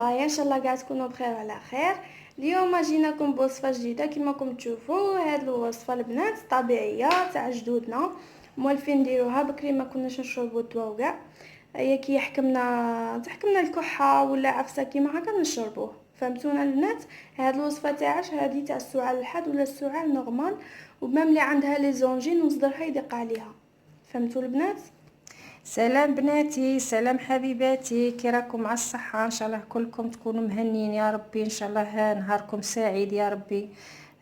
ان شاء الله قاعد تكونوا بخير وعلى خير. اليوم جيناكم بوصفه جديده كما راكم تشوفوا. هاد الوصفه البنات طبيعيه تاع جدودنا، مولفين نديروها بكري ما كناش نشربوا الدواء وكاع. هي كي تحكمنا الكحه ولا عفسه كيما هكا نشربوه. فهمتونا البنات؟ هاد الوصفه تاعش هادي تاع السعال الحاد ولا السعال نورمال، ومام اللي عندها لي زونجين وصدرها يدق عليها. فهمتوا البنات؟ سلام بناتي، سلام حبيباتي، كي راكم على الصحه؟ ان شاء الله كلكم تكونوا مهنيين يا ربي، ان شاء الله نهاركم سعيد يا ربي.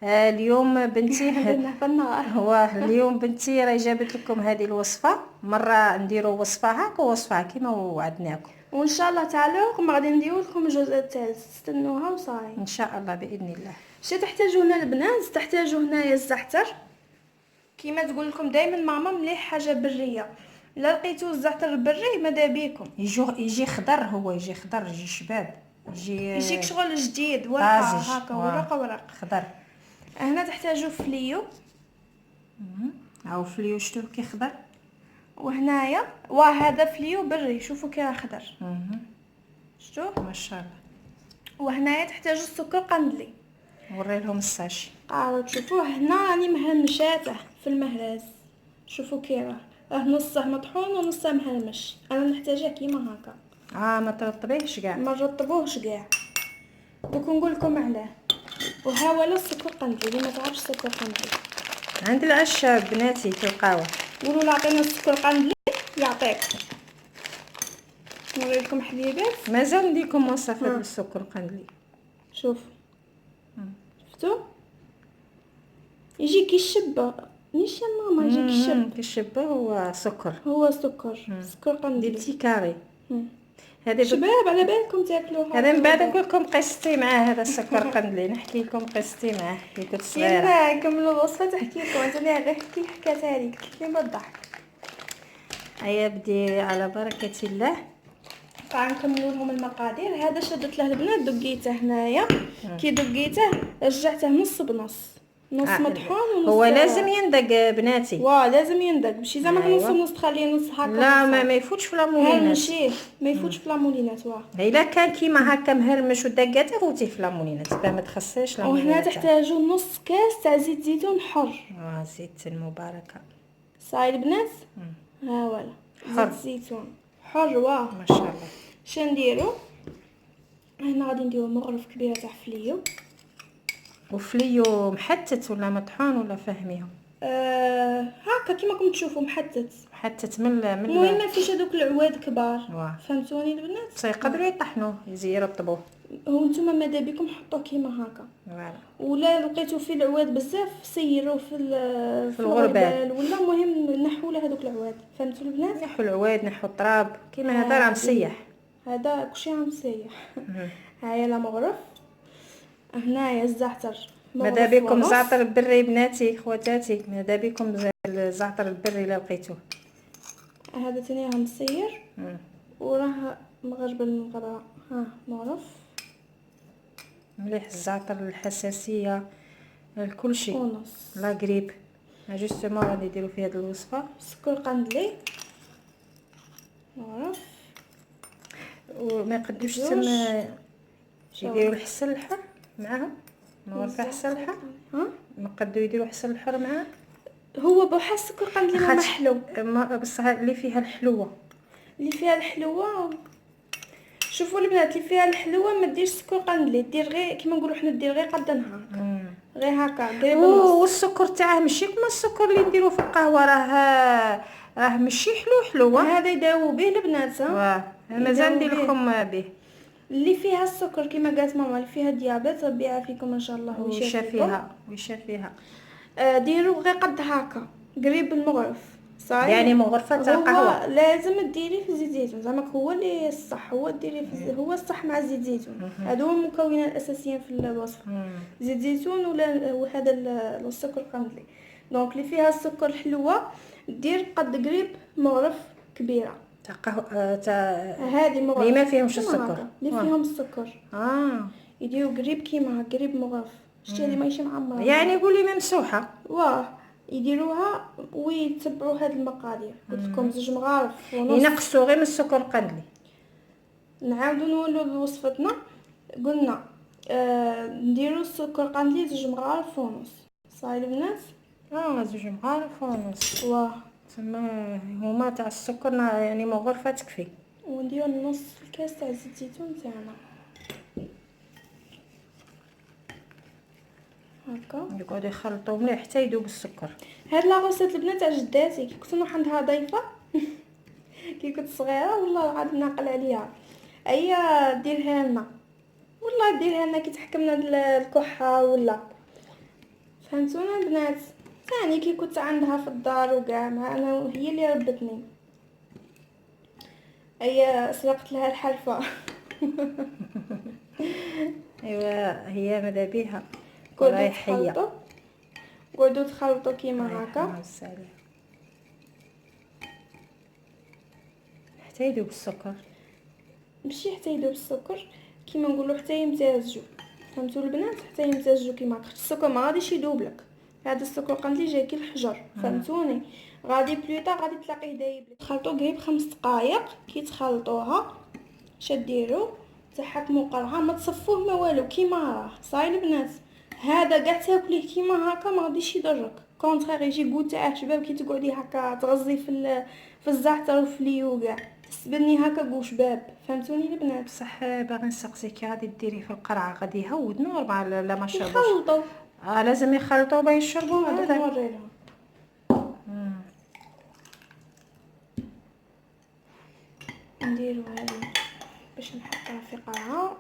اليوم بنتي في النهار هو اليوم بنتي راهي جابت لكم هذه الوصفه. مره نديروا وصفه هكا ووصفه كيما وعدناكم، وان شاء الله تعالوا غادي نديروا لكم الجزء الثالث، استنوها وصاي ان شاء الله باذن الله. شي تحتاجوا هنا البنات؟ تحتاجوا هنايا الزعتر، كيما تقول لكم دائما ماما مليح حاجه بريه. لا لقيتوا الزعتر البري ماذا بيكم يجي خضر، هو يجي خضر، يجي شباب، يجيك شغل جديد ورقه طازج. هكا، ورقه خضر. هنا تحتاجوا فليو، هاو فليو شتو كي خضر، وهنايا وهذا فليو بري، شوفوا كي خضر شتو ما شاء الله. وهنايا تحتاجوا السكر قندلي. نوري لهم الساشي. تشوفوه هنا راني مهرمشاته في المهراز، شوفوا كي راه نصه مطحون ونصه مهرمش. انا نحتاجه كيما هكا، ما ترطبيهش كاع، ما نرطبوهش كاع. دوك نقول لكم علاه. وها ولا السكر قندلي، اللي ما تعرفش السكر قندلي عند العشاب بناتي تلقاوه. قولوا لا عطينا السكر قندلي يعطيك. نوري لكم حبيبات، مازال نديكم وصفه بالسكر قندلي. شوف شفتوا يجي كي الشبه، نيش يا ماما يجي كي الشب. كيشبه هو سكر، هو سكر قندلي ديتي كاري. هذه شباب على بالكم تاكلوها. هذا من بعد نقول لكم قصتي مع هذا السكر قندلي، نحكي لكم قصتي معاه كي كنت صغيره. كيما نكملوا الوصفه تحكي لكم انت غير حكي حكاتها لي كيما الضحك. هيا بدي على بركه الله. فنكملوا لهم المقادير. هذا شدت له البنات دقيته هنايا، كي دقيته رجعته نص بنص، نص مطحون ونص. هو لازم يندق بناتي، لازم يندق، ماشي زعما نص نص تخليه نص هكا. لا ما يفوتش في لامولينات. ماشي ما يفوتش في لامولينات. الا كان كيما هكا مهرمش ودقاته فوتيه في لامولينات باه ما تخسرش لامولينات. وهنا تحتاجوا نص كاس تاع زيت زيتون حر. زيت المباركه صاي البنات. ولا حر. زيت زيتون حر. ما شاء الله. نديرو هنا غادي نديرو مغرف كبيره تاع فليو. وفليو محتت ولا مطحون ولا فهميهم؟ هكا كيما راكم تشوفوا محتت من المهم ما فيش هذوك العواد كبار. فهمتوني البنات؟ يقدروا يطحنوه يرطبوه. هو نتوما ماذا بكم حطوه كيما هكا. فوالا. ولا لقيتوا فيه العواد بزاف سيروه في الغربال ولا مهم نحوا له هذوك العواد. فهمتوا البنات؟ نحوا العواد نحوا التراب كيما هذا راه مسيح. هذا كلشي راه مسيح. هاهي لا مغرف. هنايا الزعتر، ماذا بكم زعتر بري بناتي خواتاتي، ماذا بكم الزعتر البري لا لقيتوه. هذا ثاني راه مسير وراه مغربل من برا. مغرف مليح الزعتر الحساسيه الكل شيء ونص لا قريب. جوستومون غادي نديرو في هذه الوصفه سكر قندلي مغرف. وما يقدوش تما يديروا الحسن الحر معاهم. ما ورفع حسن الحر ما قدوا يديروا حسن الحر معاه. هو بوحه السكر قندلي ما حلو بصح اللي فيها الحلوه شوفوا البنات اللي فيها الحلوه ما ديرش سكر قندلي، دير غير كيما نقولوا حنا دير غير قد نهار غير هكا قريب النص. والسكر تاعه ماشي كما السكر اللي نديروه في القهوه، راه ماشي حلو. هذا يداووا به البنات. مازال ندير لكم به اللي فيها السكر كيما قالت ماما اللي فيها ديابيت ربي يعافيكم ان شاء الله ويشافيها. ديروا غير قد هكا قريب المغرف صاي. يعني مغرفه تاع القهوه لازم ديري في زيت زيتون زعما هو اللي الصح، هو ديري في هو الصح مع زيت زيتون. هادو هما المكونات الاساسيين في الوصفه. زيت زيتون وهذا السكر قندلي. دونك اللي فيها السكر الحلوه دير قد قريب مغرف كبيره تاع قهوه تاع هذه مغرف اللي ما فيهمش السكر اللي فيهم السكر. يديروا قريب كيما قريب مغرف. شتي هذه ماشي معمره يعني قولي ممسوحه. يديروها ويتبعوا هاد المقادير. قلت لكم 2 مغارف ونص. ينقصوا غير من السكر قندلي. نعاودو نولو لوصفتنا. قلنا نديرو السكر قندلي 2 مغارف ونص. صاي البنات؟ 2 مغارف ونص. واه تما هما تاع السكر يعني مغرفه تكفي. ونديرو نص الكاس تاع زيت الزيتون تاعنا هكا. يقعدوا يخلطوا مليح حتى يذوب السكر. هاد لا غوسيت البنات تاع جداتي كي كنت نروح عندها ضيفه كي كنت صغيره والله عاد ناقل عليها. ايا ديرها لنا والله ديرها لنا كي تحكمنا الكحه ولا فهمتونا البنات. ثاني كي كنت عندها في الدار وكاع مع انا هي اللي ربتني. ايا سرقت لها الحرفه. ايوا هي ماذا بيها قعدوا تخلطوا قعدوا تخلطوا كيما هكا حتى يذوب السكر. ماشي حتى يذوب السكر كيما نقولوا حتى يمتزجوا. فهمتوا البنات؟ حتى يمتزجوا كيما هكا. السكر ما غاديش يذوب لك، هذا السكر قندلي جاي كي الحجر. فهمتوني؟ غادي بلوطا غادي تلاقيه دايب. تخلطوا قريب 5 دقائق. كي تخلطوها شديروا تحكموا قرعه ما تصفوه ما والو كيما راه. صاي البنات؟ هذا كاع تاكليه كيما هكا ما غاديش يضرك، كونطرير يجي كو تاعه شباب كي تقعدي هكا تغزي في الزعتر وفي ليو كاع تسبني هكا كو شباب. فهمتوني البنات؟ بصح باغي نسقسيكي غادي ديريه في القرعه غادي يهود نورمال لا ما شربوش؟ يخلطوا لازم يخلطوا باش يشربوا. هذا هذا نوريلهم. نديرو هذه باش نحطها في قرعه.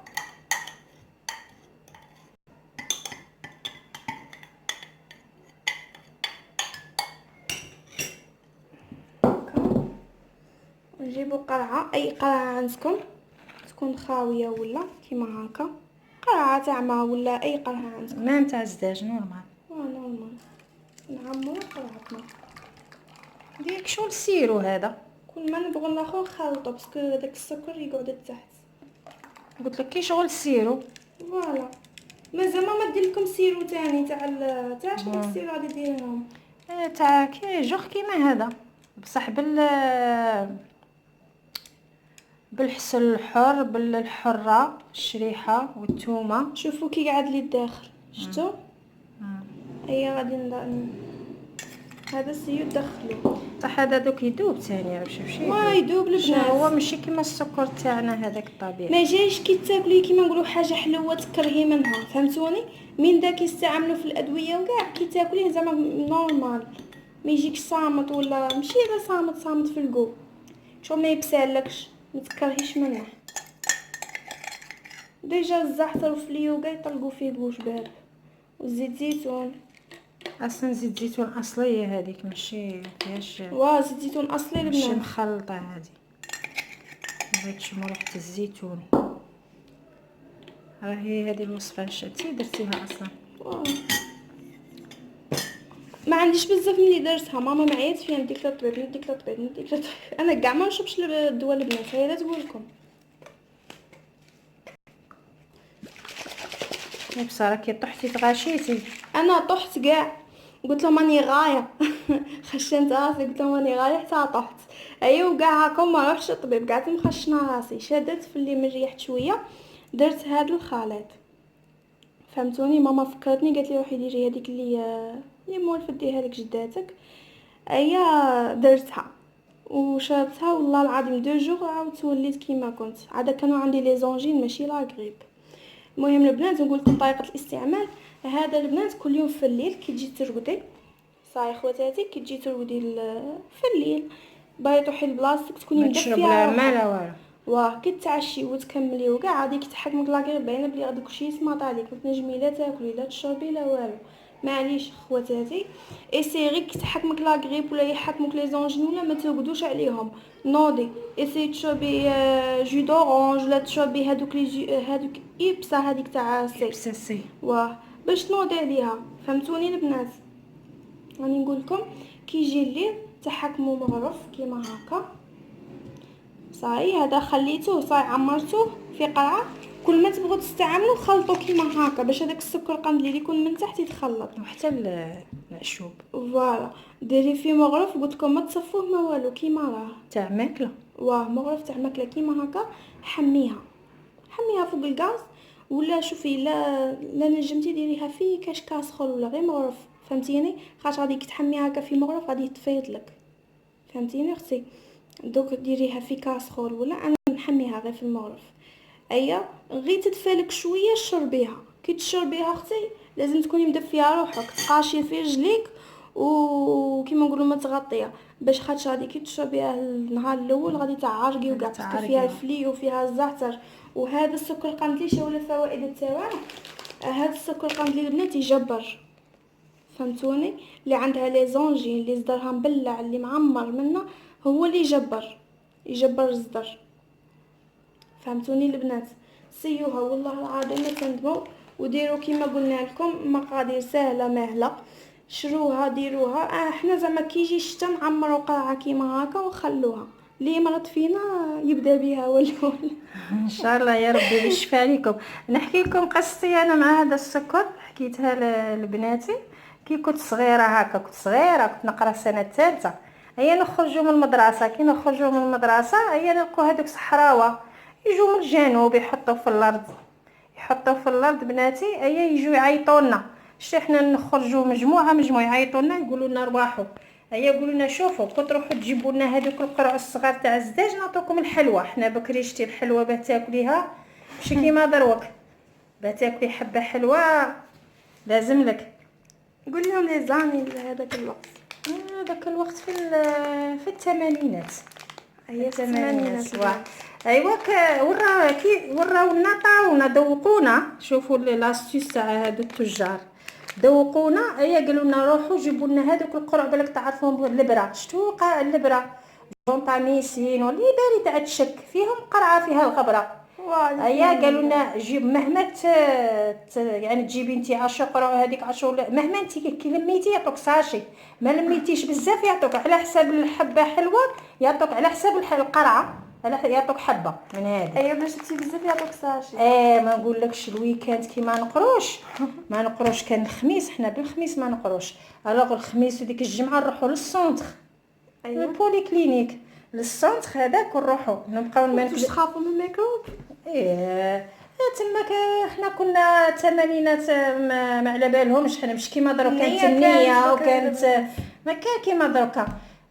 نجيبوا قرعه، اي قرعه عندكم تكون خاويه ولا كيما هكا، قرعه تاع ما ولا اي قرعه عندكم مام تاع الزداج نورمال. نورمال نعمروا قرعتنا. ديك شغل سيرو هذا. كل ما نبغوا ناخذ نخلطوا باسكو داك السكر يقعد لتحت. قلت لك كي شغل سيرو. فوالا مازال ما دير لكم سيرو تاني تاع شنو السيرو غادي ديرهم تاع كي جوغ كيما هذا بصح بالحسن الحر بالحره الشريحه والثومه. شوفوا كي قاعد لي الداخل شفتوا. هيا غادي هذا السيو دخلوا صح هذا دوك يذوب ثاني شوف ما يذوب البنات. هو ماشي كيما السكر تاعنا هذاك الطبيعي. ما جايش كي تاكلي كيما نقولوا حاجه حلوه تكرهي منها. فهمتوني؟ من داك يستعملوا في الادويه وكاع كي تاكليه زعما نورمال ما يجيكش صامت ولا ماشي هذا صامت في الكو شو ما يبسالكش ما تكرهيش منه. ديجا الزعتر في اليوغا يطلقوا فيه بوش باب وزيت زيتون. اصلا زيت زيتون اصليه هذيك ماشي فيهاش زيت زيتون اصلي ماشي البنات. مخلطه هذه. بغيت تشموا ريحه الزيتون. راهي هذه الوصفه شتي درتيها اصلا. ما عنديش بزاف ملي درتها ماما معيات فيها نديك الطبيب انا كاع ما نشربش الدواء البنات. هي لا تقول لكم بصراحه كي طحتي تغاشيتي. انا طحت كاع قلت لهم راني غايه خشنت راسي قلت لهم راني غايه حتى طحت. ايوا كاع هكا ما روحش للطبيب قعدت مخشنه راسي. شدت في اللي مريحت شويه درت هذا الخليط. فهمتوني؟ ماما فكرتني قالت لي روحي ديري هذيك اللي مولفه ديها لك جداتك. ايا درتها وشربتها والله العظيم 2 جوغ عاودت وليت كيما كنت. عاد كانوا عندي لي زونجين ماشي لا غريب. المهم البنات نقول لكم طريقه الاستعمال. هذا البنات كل يوم في الليل كي تجي ترقدي صاي خواتاتي كي تجي ترقدي في الليل باغي تروحي لبلاصتك تكوني ما تشرب مدفيه لا ما لا والو. كي تعشي وتكملي وكاع غادي تحكمك لاكير باينه بلي غادي كلشي يسمط عليك ما تنجمي لا تاكلي لا تشربي لا والو. معليش خواتاتي اسي غير كي تحكمك لا غريب ولا يحكمك لي زونجين ولا ما ترقدوش عليهم نوضي اسي تشربي جو دورانج ولا تشربي هذوك ايبسا هذيك تاع سي باش تنوضي عليها. فهمتوني البنات؟ راني نقول لكم كي يجي الليل تحكموا مغرف كيما هكا صاي. هذا خليتوه صاي عمرتوه في قرعه. كل ما تبغوا تستعملوا خلطوا كيما هكا باش هذاك السكر قندلي اللي يكون من تحت يتخلط وحتى المعشوب. فوالا ديري فيه مغرف قلت لكم ما تصفوه ما والو كيما راه تاع ماكله. واه مغرف تاع ماكله كيما هكا، حميها فوق الغاز، ولا شوفي لا نجمتي ديريها في كاش كاسخول ولا غير مغرف، فهمتيني؟ خاطر غادي تحميها هكا في مغرف غادي تفيض لك، فهمتيني اختي؟ دوك ديريها في كاسخول، ولا انا نحميها غير في المغرف. ايا غير تدفالك شويه شربيها، كي تشربيها اختي لازم تكوني مدفيه روحك، تقاشي في رجليك وكيما نقولوا ما تغطيها، باش خاطر غادي كي تشربيها النهار الاول غادي تعرقي وكاع، باسكو فيها الفلي وفيها الزعتر، وهذا السكر قندلي شو الفوائد تاعو. هذا السكر قندلي البنات يجبر، فهمتوني؟ اللي عندها لي زونجين اللي صدرها مبلع اللي معمر منه هو اللي يجبر الصدر، فهمتوني البنات؟ سيوها والله العظيم ما تندموا، وديروا كيما قلنا لكم مقادير سهله مهله، شروها ديروها. احنا زعما كي يجي الشتا نعمروا قاعه كيما هكا ونخلوها، اللي مرض فينا يبدا بها ولا ان شاء الله يا ربي بالشفاء عليكم. نحكي لكم قصتي انا مع هذا السكر، حكيتها لبناتي كي كنت صغيره هكا، كنت نقرا السنه الثالثه. هيا نخرجوا من المدرسه، كي نخرجوا من المدرسه هيا نلقوا هذوك صحراوه يجوا من الجنوب يحطوا في الارض بناتي، هيا يجوا يعيطوا لنا. شتي حنا نخرجوا مجموعه يعيطوا لنا يقولوا لنا رواحوا، هيا يقولوا لنا شوفوا كنت تروحوا تجيبوا لنا هذوك القرع الصغار تاع الزداج نعطوكم الحلوى. حنا بكري شتي الحلوى باه تاكليها ماشي كيما دروك، باه تاكلي حبه حلوى لازم لك. قول لهم لي زاني هذاك الوقت. هذاك الوقت في الثمانينات. هي الثمانينات. ايوا وراونا طاونا ذوقونا. شوفوا لاستيس تاع هادو التجار ذوقونا. هيا قالوا لنا روحوا جيبوا لنا هذوك القرع بالك تعرفوهم البرا، شتو البرا جونطاميسين واللي باري تاع الشك فيهم قرعه فيها الغبره. هيا قالوا لنا جيب مهما يعني تجيبي انت 10 قرع هذيك 10 مهما انت كي لميتي يعطوك ساشي، ما لميتيش بزاف يعطوك على حساب الحبه حلوه، يعطوك على حساب القرعه يعطوك حبه من هذه. ايوا باش تجي بزاف يعطوك ساشي. ما نقولكش الويكاند كي ما نقروش كان الخميس، حنا بالخميس ما نقروش. الوغ الخميس وديك الجمعه نروحوا للسونتر، ايوا البولي كلينيك للسونتر هذاك ونروحوا نبقاو ما تخافوا من الميكروب. تماك حنا كنا الثمانينات ما على بالهمش، حنا مش كيما دروك كانت النيه وكانت ما كان كيما دروكا.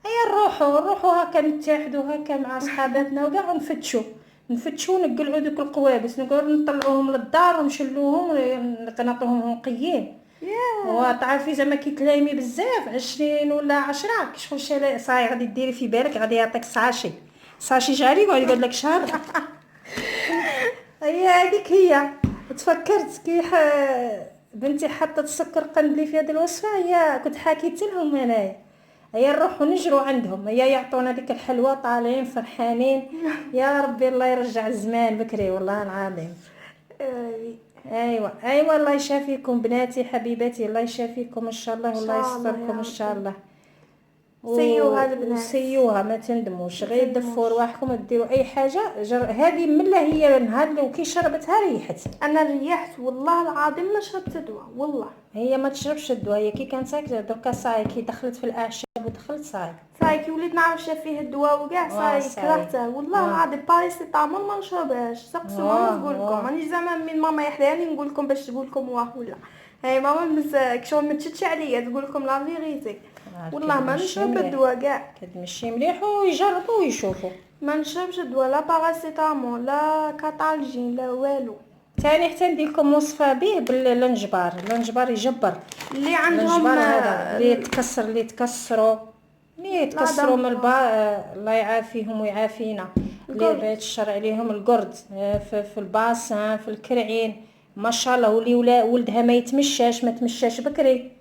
هيا نروحوا هكا نتحدوا هكا مع صحاباتنا وكاع نفتشوا نقلعوا دوك القوابس، نقعدوا نطلعوهم للدار ونشلوهم نعطوهم نقيين. وتعرفي زعما كي تلايمي بزاف 20 ولا 10 كشغل صاي غادي ديري في بالك غادي يعطيك ساشي جاري يقول لك شهر. هي هذيك هي. تفكرت كي بنتي حطت السكر قندلي في هذه الوصفه، هي كنت حكيت لهم انايا هيا نروحوا نجروا عندهم، هيا يعطونا ديك الحلوى طالعين فرحانين. يا ربي الله يرجع الزمان بكري والله العظيم. ايوا الله يشافيكم بناتي حبيباتي، الله يشافيكم ان شاء الله والله يستركم ان شاء الله. سيوها البنات سيوها ما تندموش، غير دفوا رواحكم ديروا اي حاجه. هذه ملا هي النهار لو كي شربتها ريحت. انا ريحت والله العظيم ما شربت دواء والله. هي ما تشربش الدواء، هي كي كانت ساكته دركا صاي كي دخلت في الاعشاب ودخلت صاي كي وليت نعرف فيه الدواء وكاع صاي كرهته والله العظيم. باريسيتامول ما نشربهاش، سقسوا نقول لكم مانيش زعما من ماما يحلاني نقول لكم باش تقول لكم واه ولا هاي ماما كشغل ما تشدش عليا تقول لكم لا فيغيتي والله ما نشرب الدواء كاع. كتمشي مليح ويجربوا ويشوفوا. ما نشربش الدواء لا باراسيتامول لا كاتالجين لا والو. ثاني حتى ندير لكم وصفه به باللنجبار. اللنجبار يجبر اللي عندهم اللي يتكسروا من الله يعافيهم ويعافينا. اللي بغيت الشر عليهم القرد في الباسان في الكرعين ما شاء الله. واللي ولدها ما تمشاش بكري،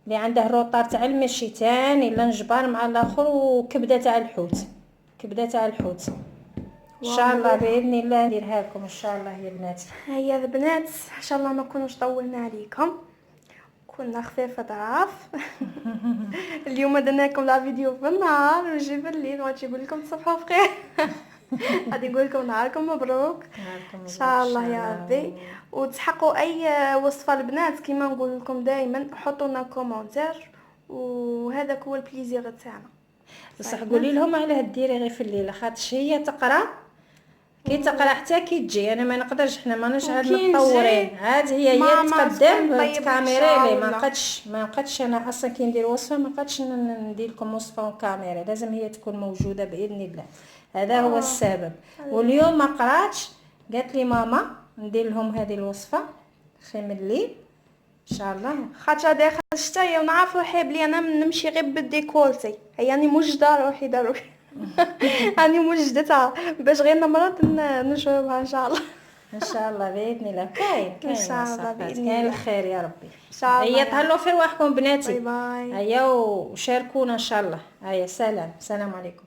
اللي عنده روطار تاع المشي تاني لنجبار مع الاخر وكبده تاع الحوت ان شاء الله باذن الله نديرها لكم ان شاء الله يا بناتي. هيا البنات ان شاء الله ما كنوش طولنا عليكم، كنا خفيفه ظراف. اليوم درنا لكم لا فيديو في النهار ونجي بالليل وغادي نقول لكم تصبحوا بخير. غادي نقول لكم نهاركم مبروك ان شاء الله يا ربي. وتحقوا اي وصفه البنات كيما نقول لكم دائما حطوا لنا كومونتير، وهذا هو البليزير تاعنا. بصح قولي لهم علاه ديري غير في الليل، خاطش هي تقرا كي تقرا حتى كي تجي. انا ما نقدرش، حنا ماناش عاد وكي متطورين، نجي عاد هي ماما تكون تقدم طيب تكاميري العشاء لي. ولا. ما نقدش انا اصلا كي ندير وصفه ما نقدش ندير لكم وصفه كاميرا، لازم هي تكون موجوده باذن الله. هذا هو السبب. واليوم ما قراتش، قالت لي ماما ندير لهم هذه الوصفه خي من الليل ان شاء الله. خاطر داخل الشتاء ونعرف روحي بلي انا نمشي غير بالديكولتي، هي راني مجده روحي ضروري. راني مجدتها باش غير نمرض نشربها ان شاء الله. ان شاء الله باذن الله. كاين إن شاء الله وصفات، بإذن كاين الله. الخير يا ربي. ان شاء الله هيا يا تهلاو في رواحكم بناتي. باي باي. هيا وشاركونا ان شاء الله. هيا سلام، السلام عليكم.